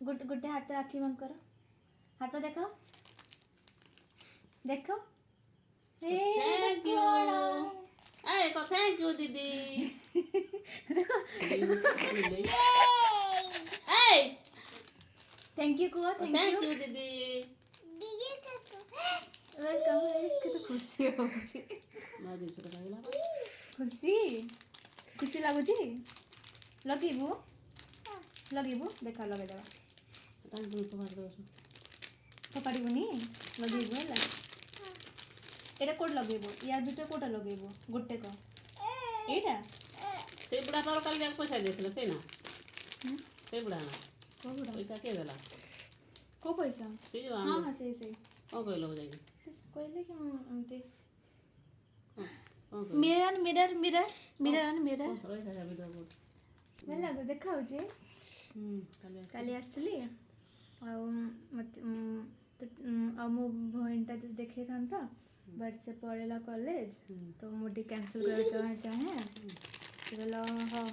good good हाथ राखी बंद करो हाथ देखो देखो थैंक यू ए को थैंक यू दीदी ए थैंक यू कुआ थैंक थैंक यू यू दीदी वेलकम केते खुशी होउची बाजी छोटा लागला खुशी खुशी लागुची लगेबू लगेबू देखा लगे देवा टाइम को मार दो ଫୋପାଡ଼ିବୁନି ଲଗେଇବୁ ହେଲା ଏଇଟା କୋଉଠି ଲଗେଇବୁ ୟା ଭିତରେ କୋଉଟା ଲଗେଇବୁ ଗୋଟେ କହ ଏଇଟା ସେ ବୁଢା ତୋର କାଲି ଯାକ ପଇସା ଦେଇଥିଲା ସେ ନା ସେ ବୁଢା ନା କୋଉଟା ପଇସା କିଏ ଦେଲା କୋଉ ପଇସା ସେ ଯୋଉ ହଁ ହଁ ସେଇ କ'ଣ କହିଲ ଯାଇକି କହିଲେ କି ମୁଁ ଏମିତି କ'ଣ mirror mirror mirror mirror mirror ରହିଥା ଭିଡ଼ିଓ ଭଲ ଲାଗୁ ଦେଖାଉଛି କାଲି ଆସିଥିଲି ଆଉ ଆଉ ମୋ ଭଉଣୀଟା ଦେଖେଇଥାନ୍ତା ବଟ୍ ସେ ପଳେଇଲା କଲେଜ ତ ମୁଁ ଟିକେ କ୍ୟାନସଲ୍ କରିବାକୁ ଚାହେଁ ସେ କହିଲା ହଁ